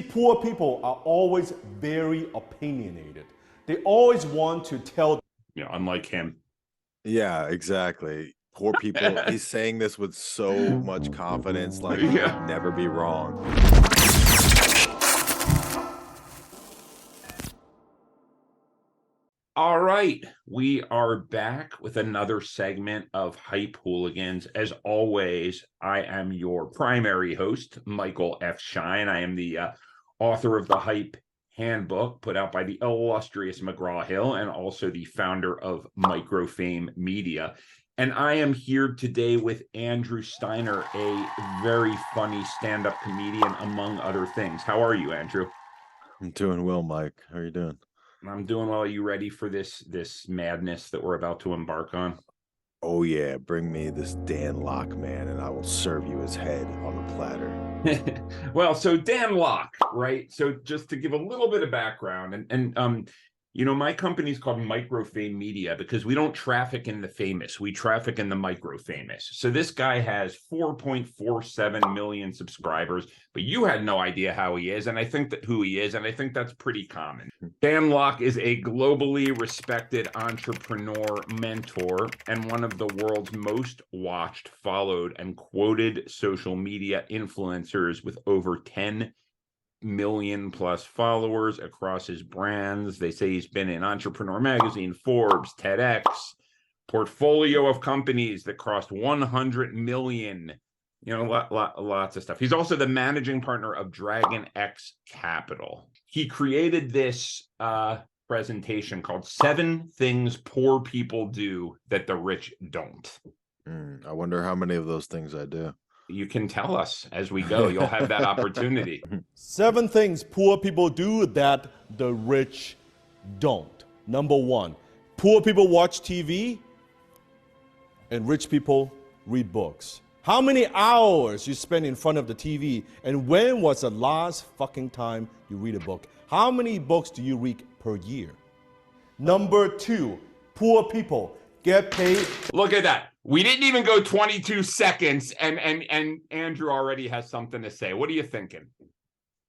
Poor people are always very opinionated. They always want to tell. Unlike him. Yeah, exactly. Poor people. He's saying this with so much confidence, like he could never be wrong. All right, we are back with another segment of Hype Hooligans. As always, I am your primary host, Michael F. Schein. I am the author of the Hype Handbook, put out by the illustrious McGraw-Hill, and also the founder of Microfame Media. And I am here today with Andrew Steiner, a very funny stand-up comedian, among other things. How are you, Andrew? I'm doing well, Mike. How are you doing? I'm doing well. Are you ready for this madness that we're about to embark on? Oh yeah, bring me this Dan Locke man, and I will serve you his head on a platter. Well, so Dan Locke, right? So just to give a little bit of background, my company is called Microfame Media because we don't traffic in the famous, we traffic in the microfamous. So this guy has 4.47 million subscribers, but you had no idea how he is, and I think that's pretty common. Dan Locke is a globally respected entrepreneur, mentor, and one of the world's most watched, followed, and quoted social media influencers with over 10 million plus followers across his brands. They say he's been in Entrepreneur Magazine, Forbes, TEDx, portfolio of companies that crossed 100 million, lots of stuff. He's also the managing partner of Dragon X Capital. He created this presentation called 7 Things Poor People Do That the Rich Don't. I wonder how many of those things I do. You can tell us as we go. You'll have that opportunity. 7 things poor people do that the rich don't. Number 1, poor people watch TV and rich people read books. How many hours you spend in front of the TV, and when was the last fucking time you read a book? How many books do you read per year? Number 2, poor people get paid. Look at that. We didn't even go 22 seconds, and Andrew already has something to say. What are you thinking?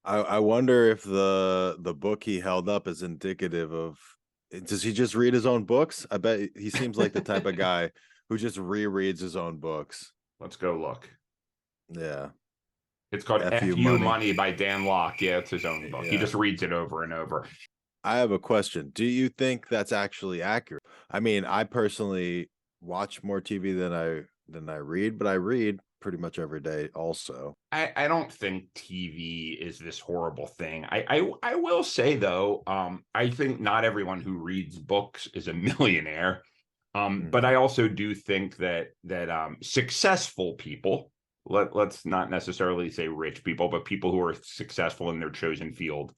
I wonder if the book he held up is indicative of. Does he just read his own books? I bet he seems like the type of guy who just rereads his own books. Let's go look. Yeah. It's called F.U. Money by Dan Locke. Yeah, it's his own book. Yeah. He just reads it over and over. I have a question. Do you think that's actually accurate? I mean, I personally watch more TV than I read, but I read pretty much every day also. I don't think TV is this horrible thing. I will say though, I think not everyone who reads books is a millionaire. But I also do think that successful people, let's not necessarily say rich people, but people who are successful in their chosen field,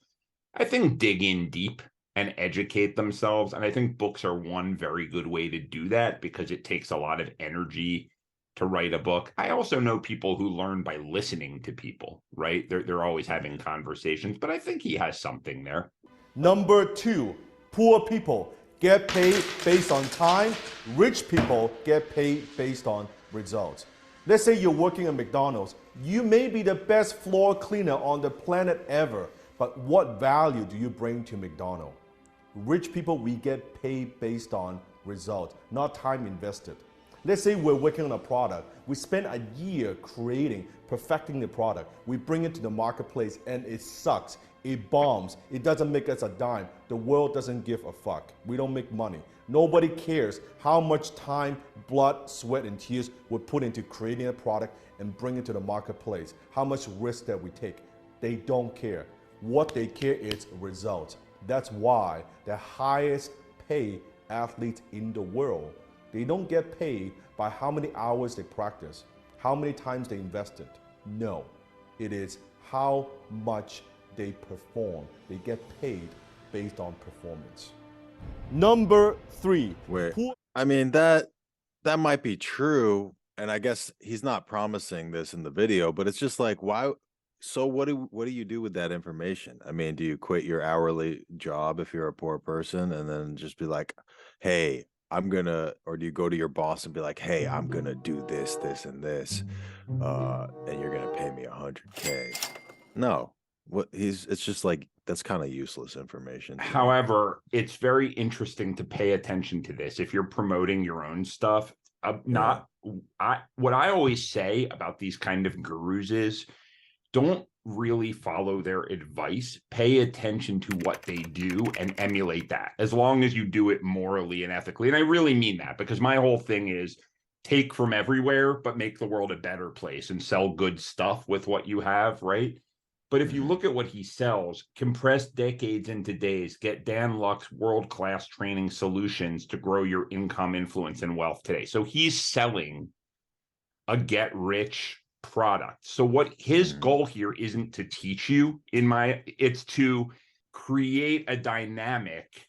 I think dig in deep and educate themselves. And I think books are one very good way to do that because it takes a lot of energy to write a book. I also know people who learn by listening to people, right? They're always having conversations, but I think he has something there. Number 2, poor people get paid based on time. Rich people get paid based on results. Let's say you're working at McDonald's. You may be the best floor cleaner on the planet ever, but what value do you bring to McDonald's? Rich people, we get paid based on results, not time invested. Let's say we're working on a product. We spend a year creating, perfecting the product. We bring it to the marketplace and it sucks. It bombs. It doesn't make us a dime. The world doesn't give a fuck. We don't make money. Nobody cares how much time, blood, sweat, and tears we put into creating a product and bring it to the marketplace. How much risk that we take. They don't care. What they care is results. That's why the highest paid athletes in the world, they don't get paid by how many hours they practice, how many times they invested. No, it is how much they perform. They get paid based on performance. Number 3. Wait, I mean, that might be true, and I guess he's not promising this in the video, but it's just like, why? So what do you do with that information? I mean, do you quit your hourly job if you're a poor person and then just be like, hey, or do you go to your boss and be like, hey, I'm gonna do this, this, and this, and you're gonna pay me $100K? No, It's just like, that's kind of useless information to me. However, it's very interesting to pay attention to this if you're promoting your own stuff. What I always say about these kind of gurus is, don't really follow their advice. Pay attention to what they do and emulate that, as long as you do it morally and ethically. And I really mean that, because my whole thing is take from everywhere, but make the world a better place and sell good stuff with what you have, right? But if you look at what he sells, compress decades into days, get Dan Luck's world-class training solutions to grow your income, influence, and wealth today. So he's selling a get-rich product. So what his goal here isn't to teach you, it's to create a dynamic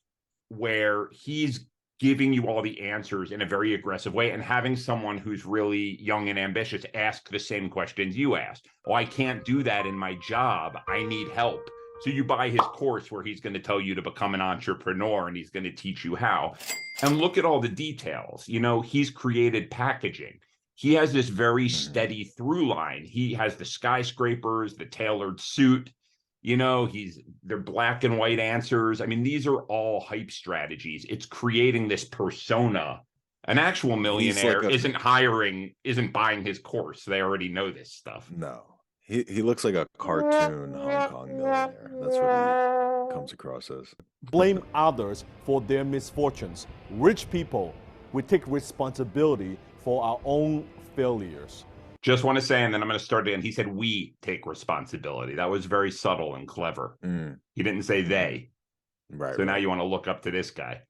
where he's giving you all the answers in a very aggressive way, and having someone who's really young and ambitious ask the same questions you asked. Oh, I can't do that in my job. I need help. So you buy his course where he's going to tell you to become an entrepreneur, and he's going to teach you how. And look at all the details. He's created packaging. He has this very steady through line. He has the skyscrapers, the tailored suit. They're black and white answers. I mean, these are all hype strategies. It's creating this persona. An actual millionaire isn't buying his course. They already know this stuff. No, he looks like a cartoon Hong Kong millionaire. That's what he comes across as. Blame others for their misfortunes. Rich people, we take responsibility for our own failures. Just want to say, and then I'm going to start again. He said, we take responsibility. That was very subtle and clever. He didn't say they. Right. So now you want to look up to this guy.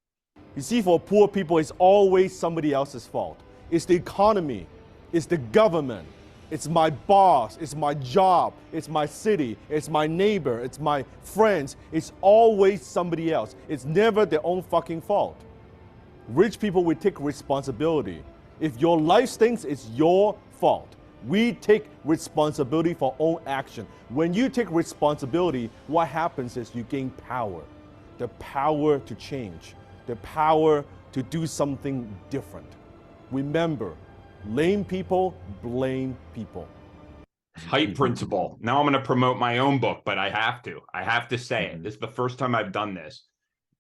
You see, for poor people, it's always somebody else's fault. It's the economy. It's the government. It's my boss. It's my job. It's my city. It's my neighbor. It's my friends. It's always somebody else. It's never their own fucking fault. Rich people, we take responsibility. If your life stinks, it's your fault. We take responsibility for our own action. When you take responsibility, what happens is you gain power. The power to change. The power to do something different. Remember, lame people blame people. Hype principle. Now I'm going to promote my own book, but I have to. I have to say it. This is the first time I've done this.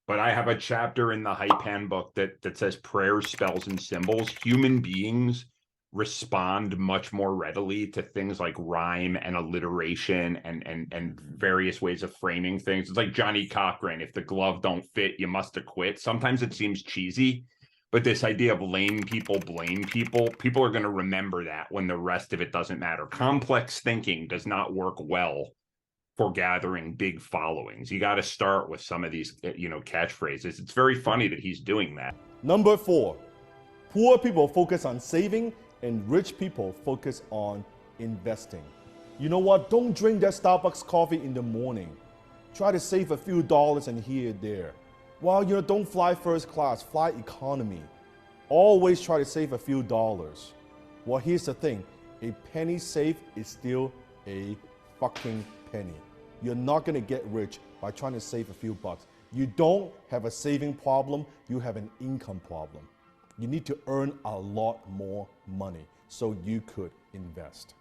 But I have a chapter in the Hype Handbook that says prayers, spells, and symbols. Human beings respond much more readily to things like rhyme and alliteration and various ways of framing things. It's like Johnny Cochran, if the glove don't fit, you must have quit. Sometimes it seems cheesy, but this idea of lame people blame people, people are going to remember that when the rest of it doesn't matter. Complex thinking does not work well for gathering big followings. You got to start with some of these, catchphrases. It's very funny that he's doing that. Number 4, poor people focus on saving and rich people focus on investing. You know what? Don't drink that Starbucks coffee in the morning. Try to save a few dollars and here and there. Well, don't fly first class, fly economy. Always try to save a few dollars. Well, here's the thing. A penny saved is still a fucking penny. You're not gonna get rich by trying to save a few bucks. You don't have a saving problem, you have an income problem. You need to earn a lot more money so you could invest.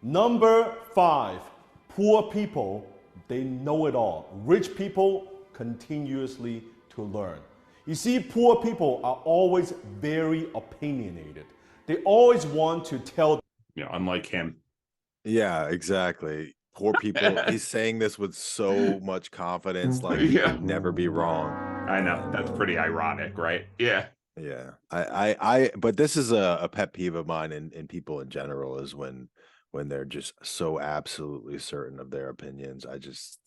Number 5, poor people, they know it all. Rich people continuously to learn. You see, poor people are always very opinionated. They always want to tell. Unlike him. Yeah, exactly. Poor people. He's saying this with so much confidence, like he could never be wrong. I know. That's pretty ironic, right? Yeah. Yeah. But this is a pet peeve of mine in people in general, is when they're just so absolutely certain of their opinions.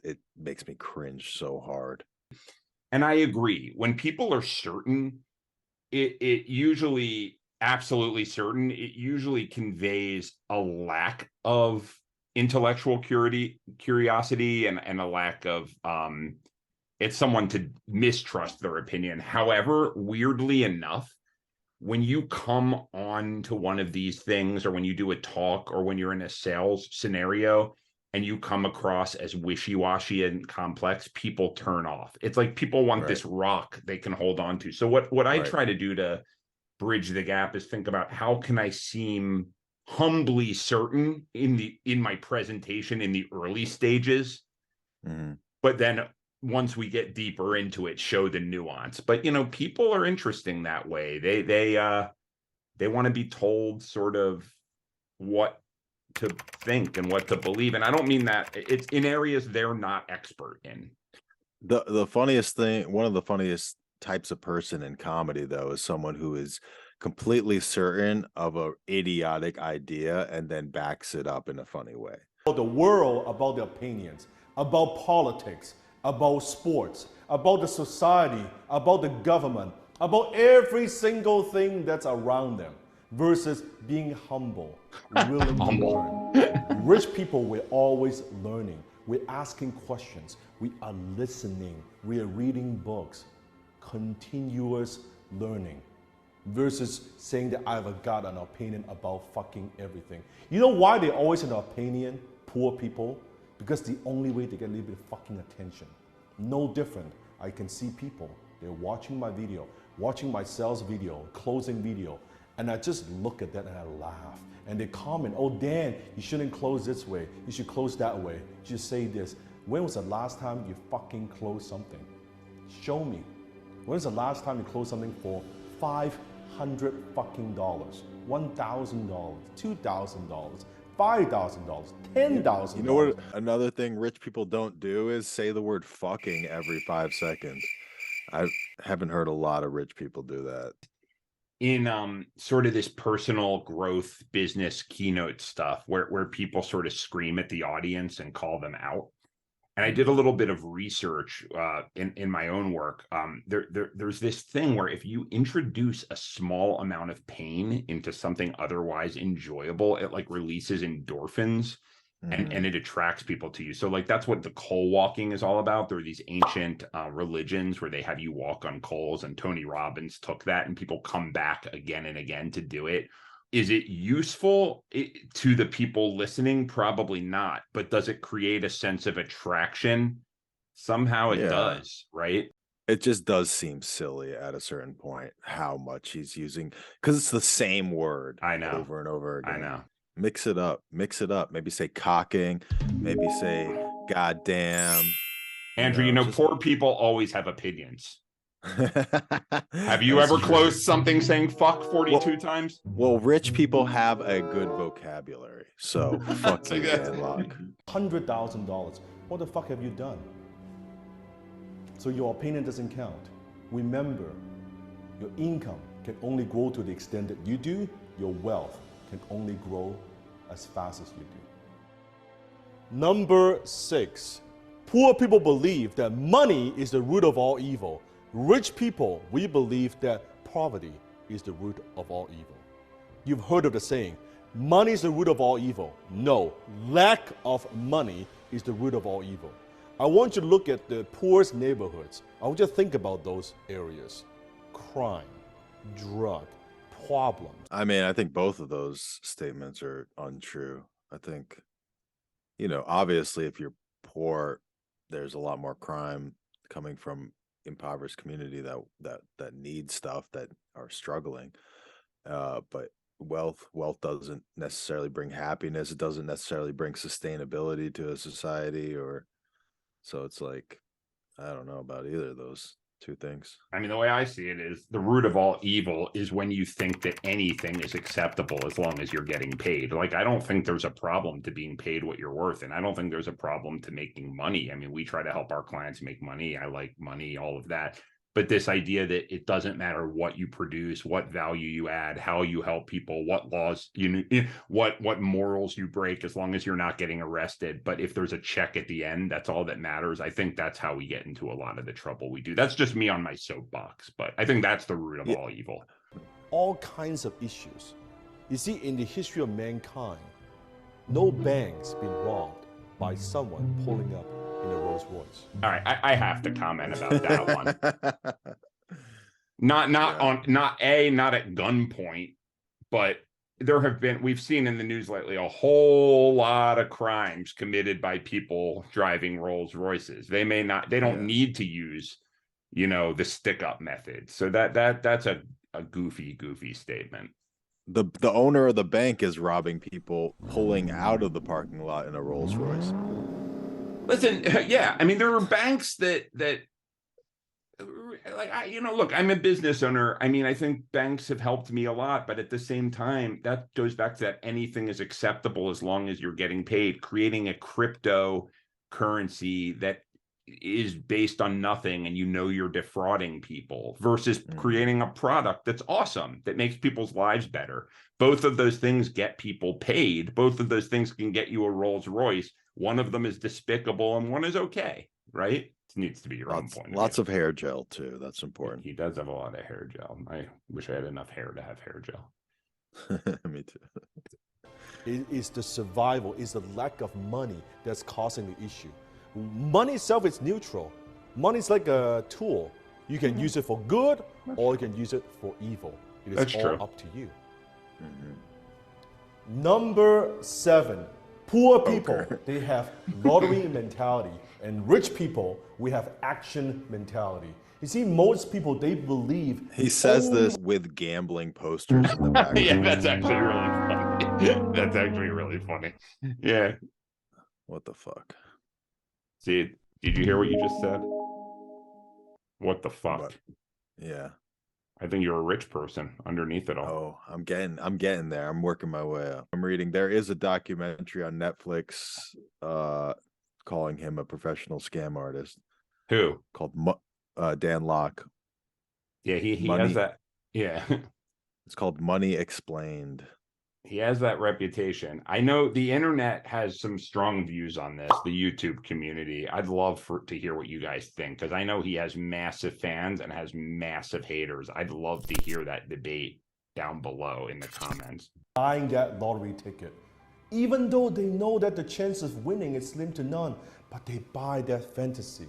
It makes me cringe so hard. And I agree. When people are certain, it usually absolutely certain, it usually conveys a lack of intellectual curiosity and a lack of it's someone to mistrust their opinion. However, weirdly enough, when you come on to one of these things, or when you do a talk, or when you're in a sales scenario and you come across as wishy-washy and complex, people turn off. It's like people want this rock they can hold on to. So what I try to do to bridge the gap is think about, how can I seem humbly certain in my presentation in the early stages, But then once we get deeper into it, show the nuance. But people are interesting that way. They want to be told sort of what to think and what to believe. And I don't mean that it's in areas they're not expert in. The funniest thing, one of the funniest types of person in comedy, though, is someone who is completely certain of a idiotic idea and then backs it up in a funny way. About the world, about the opinions, about politics, about sports, about the society, about the government, about every single thing that's around them, versus being humble, willing to learn. Rich people, we're always learning. We're asking questions. We are listening. We are reading books. Continuous learning. Versus saying that I've got an opinion about fucking everything. You know why they always have an opinion, poor people? Because the only way to get a little bit of fucking attention. No different. I can see people, they're watching my video, watching my sales video, closing video, and I just look at that and I laugh. And they comment, oh Dan, you shouldn't close this way, you should close that way, you should say this. When was the last time you fucking closed something? Show me. When was the last time you closed something for $500 fucking dollars, $1,000, $2,000, $5,000, $10,000? You know what? Another thing rich people don't do is say the word fucking every 5 seconds. I haven't heard a lot of rich people do that. In sort of this personal growth business keynote stuff where people sort of scream at the audience and call them out. And I did a little bit of research in my own work. There's this thing where if you introduce a small amount of pain into something otherwise enjoyable, it like releases endorphins and it attracts people to you. So like that's what the coal walking is all about. There are these ancient religions where they have you walk on coals, and Tony Robbins took that and people come back again and again to do it. Is it useful to the people listening? Probably not. But does it create a sense of attraction? Somehow it does, right? It just does seem silly at a certain point how much he's using, because it's the same word I know over and over again. I know. Mix it up. Maybe say cocking, maybe say goddamn. Andrew, poor people always have opinions. Have you ever closed something saying fuck 42 times? Well, rich people have a good vocabulary, so fuck you, Dan Locke. $100,000. What the fuck have you done? So your opinion doesn't count. Remember, your income can only grow to the extent that you do. Your wealth can only grow as fast as you do. Number 6, poor people believe that money is the root of all evil. Rich people, we believe that poverty is the root of all evil. You've heard of the saying, money is the root of all evil. No, lack of money is the root of all evil. I want you to look at the poorest neighborhoods. I want you to think about those areas. Crime, drug, problems. I mean, I think both of those statements are untrue. I think, obviously if you're poor, there's a lot more crime coming from impoverished community that need stuff, that are struggling. But wealth doesn't necessarily bring happiness. It doesn't necessarily bring sustainability to a society, so it's like, I don't know about either of those two things. I mean, the way I see it is the root of all evil is when you think that anything is acceptable as long as you're getting paid. Like, I don't think there's a problem to being paid what you're worth. And I don't think there's a problem to making money. I mean, we try to help our clients make money. I like money, all of that. But this idea that it doesn't matter what you produce, what value you add, how you help people, what laws, what morals you break, as long as you're not getting arrested. But if there's a check at the end, that's all that matters. I think that's how we get into a lot of the trouble we do. That's just me on my soapbox, but I think that's the root of all evil. All kinds of issues. You see, in the history of mankind, no bank's been robbed by someone pulling up in a Rolls Royce. All right, I have to comment about that one. Not at gunpoint, but we've seen in the news lately a whole lot of crimes committed by people driving Rolls Royces. They don't need to use, the stick up method. So that's a goofy statement. The owner of the bank is robbing people pulling out of the parking lot in a Rolls Royce. Listen, yeah, I mean, there are banks that like look, I'm a business owner. I mean, I think banks have helped me a lot, but at the same time, that goes back to that anything is acceptable as long as you're getting paid. Creating a crypto currency that is based on nothing and you're defrauding people versus creating a product that's awesome, that makes people's lives better. Both of those things get people paid. Both of those things can get you a Rolls Royce. One of them is despicable and one is okay, right? It needs to be your own point. Lots of hair gel too. That's important. He does have a lot of hair gel. I wish I had enough hair to have hair gel. Me too. It is the survival, is the lack of money that's causing the issue. Money itself is neutral. Money is like a tool. You can use it for good or you can use it for evil. It is That's all true. up to you. Number 7, poor people, they have lottery mentality. And rich people, we have action mentality. You see, most people, they believe... He says this with gambling posters in the background. Yeah, that's actually really funny. That's actually really funny. Yeah. What the fuck? See, did you hear what you just said? What the fuck? What? Yeah. I think you're a rich person underneath it all. Oh, I'm getting there. I'm working my way up. I'm reading. There is a documentary on Netflix calling him a professional scam artist. Who? Called Dan Locke. Yeah, he has that. Yeah. It's called Money Explained. He has that reputation. I know the internet has some strong views on this, the YouTube community. I'd love to hear what you guys think, because I know he has massive fans and has massive haters. I'd love to hear that debate down below in the comments. Buying that lottery ticket, even though they know that the chance of winning is slim to none, but they buy that fantasy.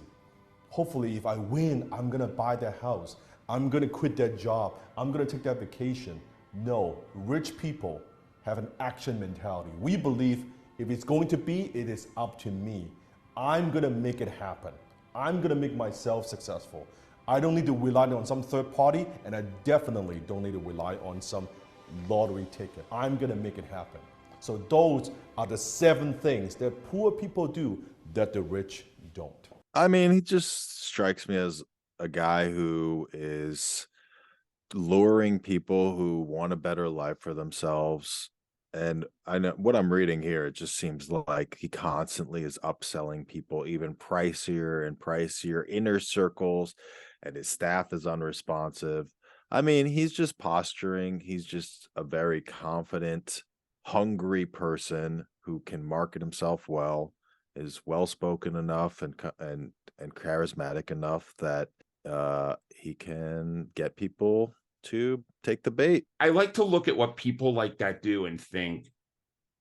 Hopefully, if I win, I'm gonna buy that house. I'm gonna quit that job. I'm gonna take that vacation. No, rich people have an action mentality. We believe if it's going to be, it is up to me. I'm gonna make it happen. I'm gonna make myself successful. I don't need to rely on some third party, and I definitely don't need to rely on some lottery ticket. I'm gonna make it happen. So those are the 7 things that poor people do that the rich don't. I mean, he just strikes me as a guy who is luring people who want a better life for themselves. And I know what I'm reading here, it just seems like he constantly is upselling people even pricier and pricier inner circles, and his staff is unresponsive. I mean, he's just posturing. He's just a very confident, hungry person who can market himself well, is well-spoken enough and charismatic enough that he can get people to take the bait. I like to look at what people like that do and think,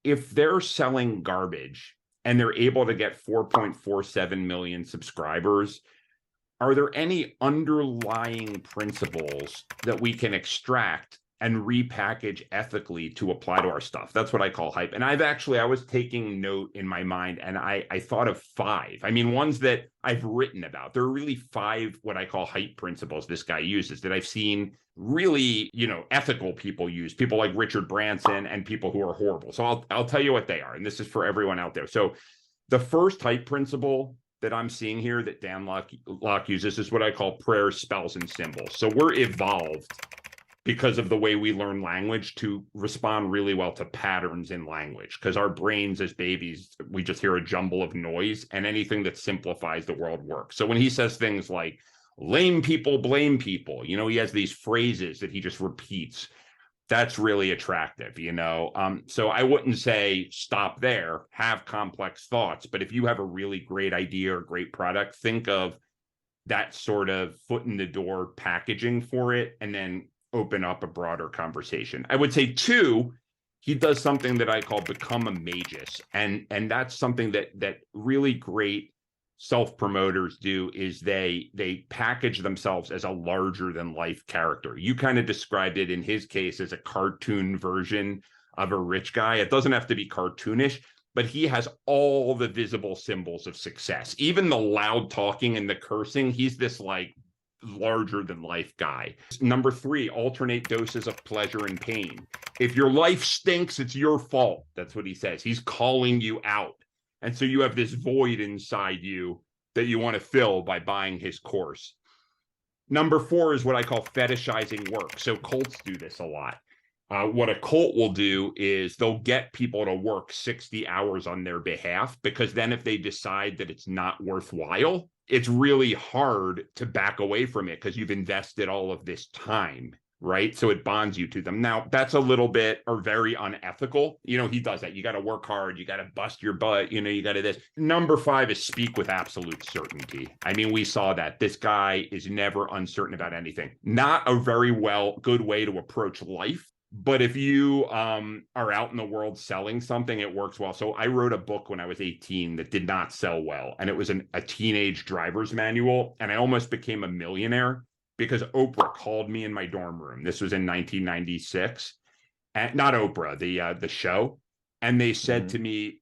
if they're selling garbage and they're able to get 4.47 million subscribers, are there any underlying principles that we can extract and repackage ethically to apply to our stuff? That's what I call hype. And I was taking note in my mind, and I thought of 5. I mean, ones that I've written about. There are really 5 what I call hype principles this guy uses that I've seen really, ethical people use, people like Richard Branson and people who are horrible. So I'll tell you what they are. And this is for everyone out there. So the first hype principle that I'm seeing here that Dan Locke uses is what I call prayers, spells, and symbols. So we're evolved because of the way we learn language to respond really well to patterns in language, because our brains as babies, we just hear a jumble of noise, and anything that simplifies the world works. So when he says things like lame people blame people, he has these phrases that he just repeats. That's really attractive, So I wouldn't say stop there, have complex thoughts, but if you have a really great idea or great product, think of that sort of foot in the door packaging for it, and then open up a broader conversation. I would say 2, he does something that I call become a magus. And that's something that really great self-promoters do, is they package themselves as a larger than life character. You kind of described it in his case as a cartoon version of a rich guy. It doesn't have to be cartoonish, but he has all the visible symbols of success, even the loud talking and the cursing. He's this like larger than life guy. Number 3, alternate doses of pleasure and pain. If your life stinks, it's your fault. That's what he says. He's calling you out. And so you have this void inside you that you want to fill by buying his course. Number 4 is what I call fetishizing work. So cults do this a lot. What a cult will do is they'll get people to work 60 hours on their behalf, because then if they decide that it's not worthwhile, it's really hard to back away from it because you've invested all of this time, right? So it bonds you to them. Now, that's a little bit or very unethical. You know, he does that. You got to work hard. You got to bust your butt. You know, you got to this. Number 5 is speak with absolute certainty. I mean, we saw that. This guy is never uncertain about anything. Not a very good way to approach life. But if you are out in the world selling something, it works well. So I wrote a book when I was 18 that did not sell well. And it was a teenage driver's manual. And I almost became a millionaire because Oprah called me in my dorm room. This was in 1996. And not Oprah, the show. And they said to me,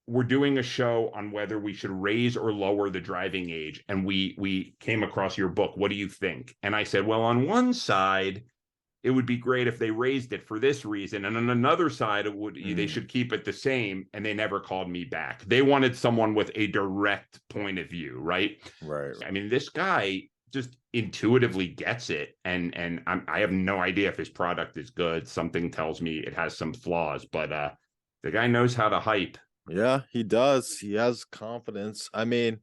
we're doing a show on whether we should raise or lower the driving age. And we came across your book. What do you think? And I said, well, on one side, it would be great if they raised it for this reason. And on another side, they should keep it the same. And they never called me back. They wanted someone with a direct point of view, right? Right. I mean, this guy just intuitively gets it. And I have no idea if his product is good. Something tells me it has some flaws, but the guy knows how to hype. Yeah, he does. He has confidence. I mean,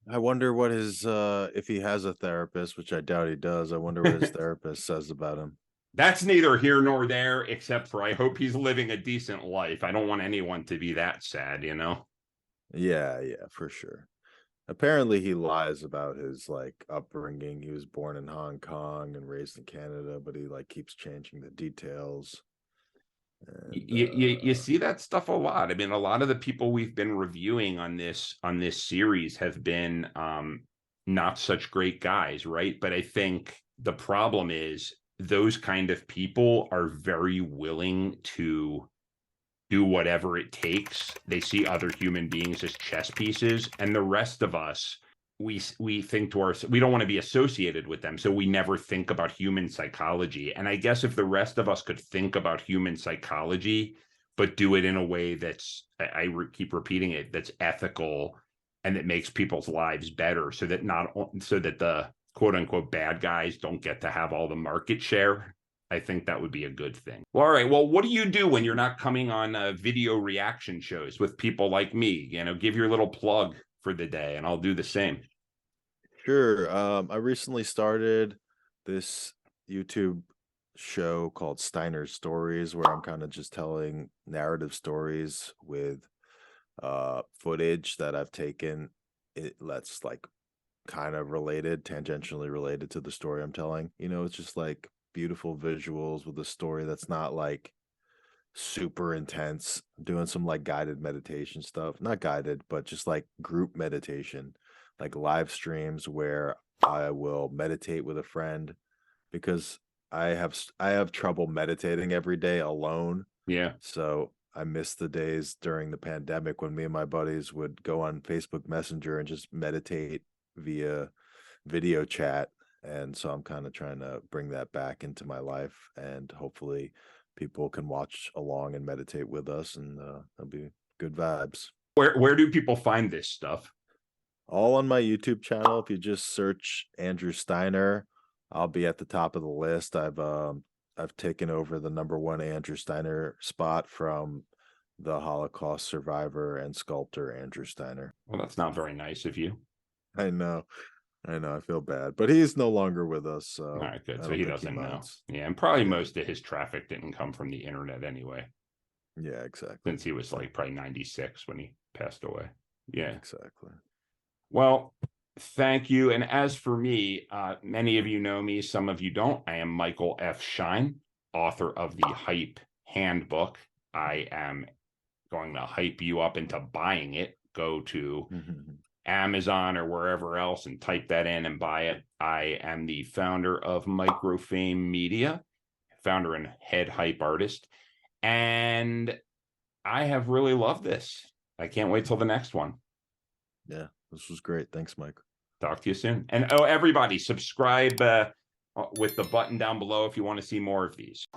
I wonder what his if he has a therapist, which I doubt he does. I wonder what his therapist says about him. That's neither here nor there, except for I hope he's living a decent life. I don't want anyone to be that sad, you know? Yeah, for sure. Apparently he lies about his like upbringing. He was born in Hong Kong and raised in Canada, but he like keeps changing the details. And, you see that stuff a lot. I mean, a lot of the people we've been reviewing on this series have been not such great guys, right? But I think the problem is those kind of people are very willing to do whatever it takes. They see other human beings as chess pieces, and the rest of us, we think to ourselves, we don't want to be associated with them, so we never think about human psychology. And I guess if the rest of us could think about human psychology, but do it in a way that's, keep repeating it, that's ethical and that makes people's lives better, so that the quote unquote bad guys don't get to have all the market share, I think that would be a good thing. Well, all right. Well, what do you do when you're not coming on video reaction shows with people like me? You know, give your little plug for the day and I'll do the same. Sure. I recently started this YouTube show called Steiner Stories, where I'm kind of just telling narrative stories with footage that I've taken. That's like kind of tangentially related to the story I'm telling. You know, it's just like beautiful visuals with a story that's not like super intense. Doing some like guided meditation stuff, not guided, but just like group meditation, like live streams where I will meditate with a friend, because I have trouble meditating every day alone. Yeah. So I miss the days during the pandemic when me and my buddies would go on Facebook Messenger and just meditate via video chat. And so I'm kind of trying to bring that back into my life, and hopefully people can watch along and meditate with us, and that'll be good vibes. Where do people find this stuff? All on my YouTube channel. If you just search Andrew Steiner, I'll be at the top of the list. I've taken over the #1 Andrew Steiner spot from the Holocaust survivor and sculptor Andrew Steiner. Well, that's not very nice of you. I know. I feel bad, but he's no longer with us. So all right, good. So he doesn't know. Minds. Yeah, and probably most of his traffic didn't come from the internet anyway. Yeah, exactly. Since he was like probably 96 when he passed away. Yeah, exactly. Well, thank you. And as for me, many of you know me, some of you don't. I am Michael F. Schein, author of the Hype Handbook. I am going to hype you up into buying it. Go to Amazon or wherever else and type that in and buy it. I am the founder of Microfame Media, founder and head hype artist, and I have really loved this. I can't wait till the next one. Yeah, this was great. Thanks, Mike. Talk to you soon. And everybody, subscribe with the button down below if you want to see more of these.